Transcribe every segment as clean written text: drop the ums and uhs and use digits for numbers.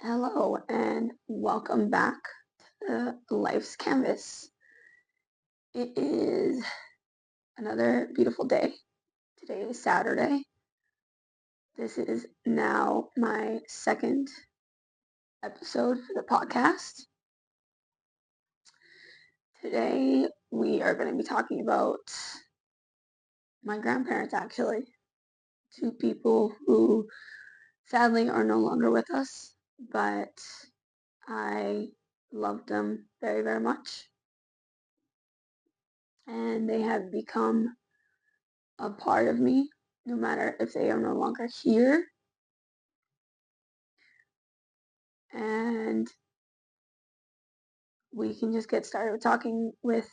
Hello and welcome back to Life's Canvas. It is another beautiful day. Today is Saturday. This is now my second episode for the podcast. Today we are going to be talking about my grandparents, actually. Two people who sadly are no longer with us, but I loved them very, very much. And they have become a part of me, no matter if they are no longer here. And we can just get started with talking with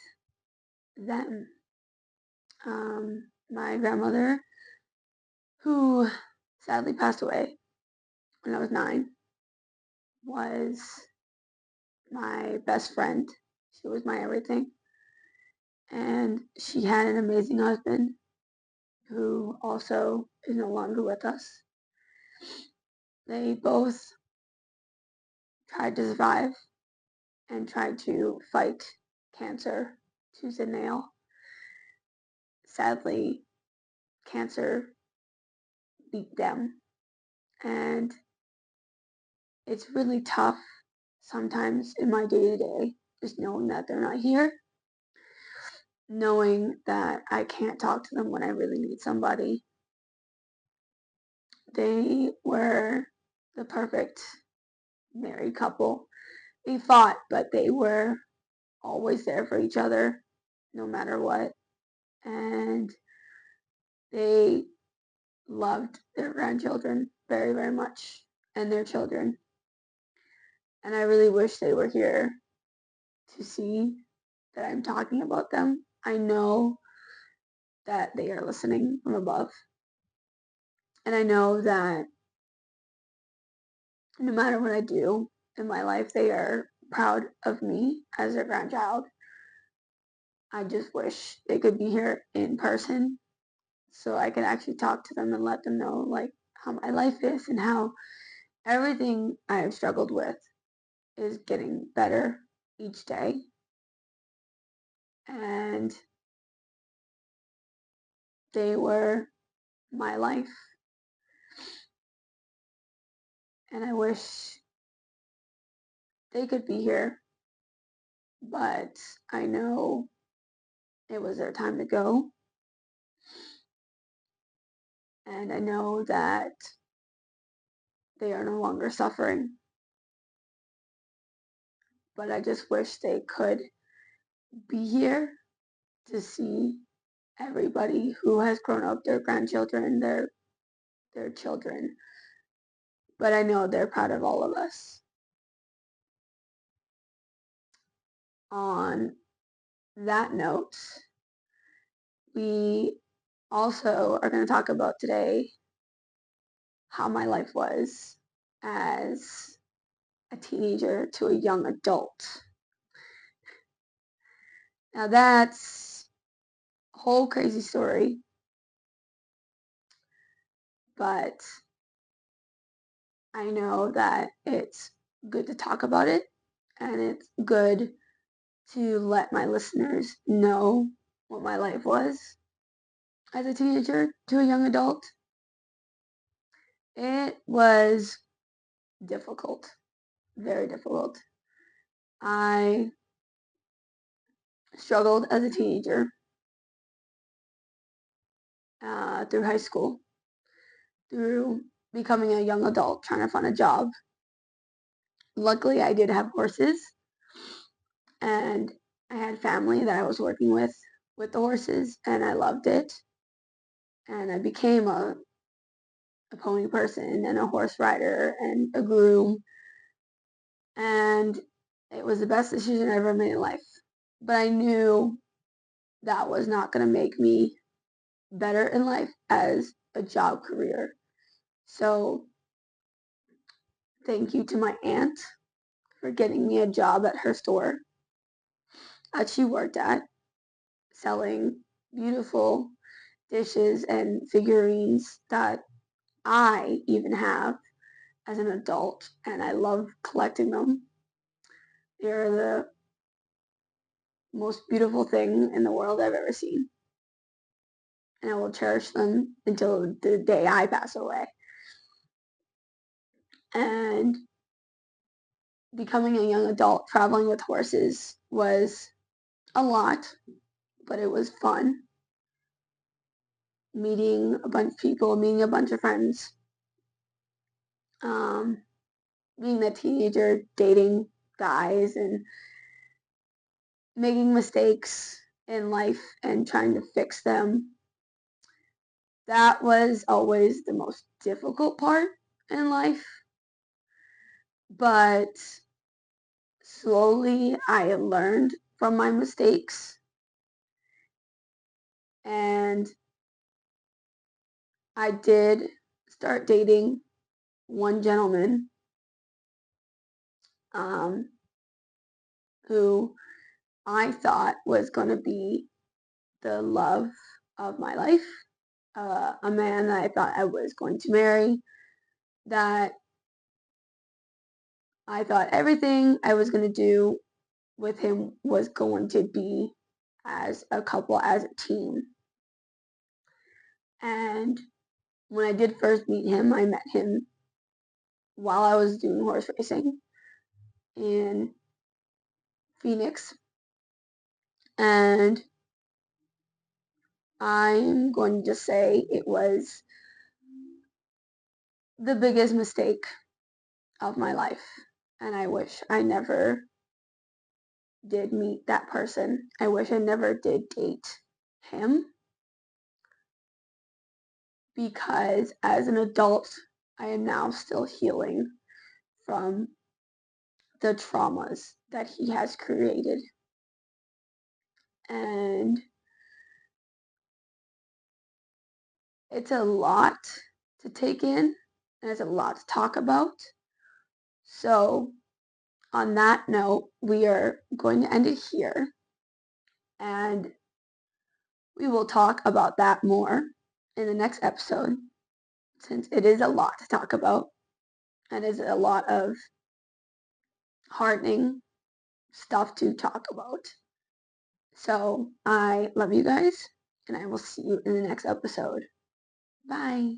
them. My grandmother, who sadly passed away when I was 9, was my best friend. She was my everything. And she had an amazing husband who also is no longer with us. They both tried to survive and tried to fight cancer tooth and nail. Sadly, cancer beat them, and it's really tough sometimes in my day-to-day just knowing that they're not here, knowing that I can't talk to them when I really need somebody. They were the perfect married couple. They fought, but they were always there for each other no matter what, and they loved their grandchildren very, very much, and their children. And I really wish they were here to see that I'm talking about them. I know that they are listening from above. And I know that no matter what I do in my life, they are proud of me as their grandchild. I just wish they could be here in person so I could actually talk to them and let them know like how my life is and how everything I have struggled with is getting better each day. And they were my life. And I wish they could be here, but I know it was their time to go. And I know that they are no longer suffering. But I just wish they could be here to see everybody who has grown up, their grandchildren, their children. But I know they're proud of all of us. On that note, we also are going to talk about today how my life was as a teenager to a young adult. Now that's a whole crazy story, but I know that it's good to talk about it, and it's good to let my listeners know what my life was as a teenager to a young adult. It was difficult, very difficult. I struggled as a teenager through high school, through becoming a young adult, trying to find a job. Luckily, I did have horses, and I had family that I was working with the horses, and I loved it. And I became a pony person and a horse rider and a groom, and it was the best decision I ever made in life. But I knew that was not going to make me better in life as a job career. So thank you to my aunt for getting me a job at her store that she worked at, selling beautiful dishes and figurines that I even have as an adult, and I love collecting them. They're the most beautiful thing in the world I've ever seen. And I will cherish them until the day I pass away. And becoming a young adult traveling with horses was a lot, but it was fun. Meeting a bunch of people, meeting a bunch of friends, being a teenager, dating guys, and making mistakes in life and trying to fix them. That was always the most difficult part in life. But slowly I learned from my mistakes, and I did start dating one gentleman who I thought was going to be the love of my life, a man that I thought I was going to marry, that I thought everything I was going to do with him was going to be as a couple, as a team. And when I did first meet him, I met him while I was doing horse racing in Phoenix. And I'm going to just say it was the biggest mistake of my life. And I wish I never did meet that person. I wish I never did date him, because as an adult, I am now still healing from the traumas that he has created. And it's a lot to take in, and it's a lot to talk about. So, on that note, we are going to end it here, and we will talk about that more in the next episode, since it is a lot to talk about, and it's a lot of heartening stuff to talk about. So, I love you guys, and I will see you in the next episode. Bye.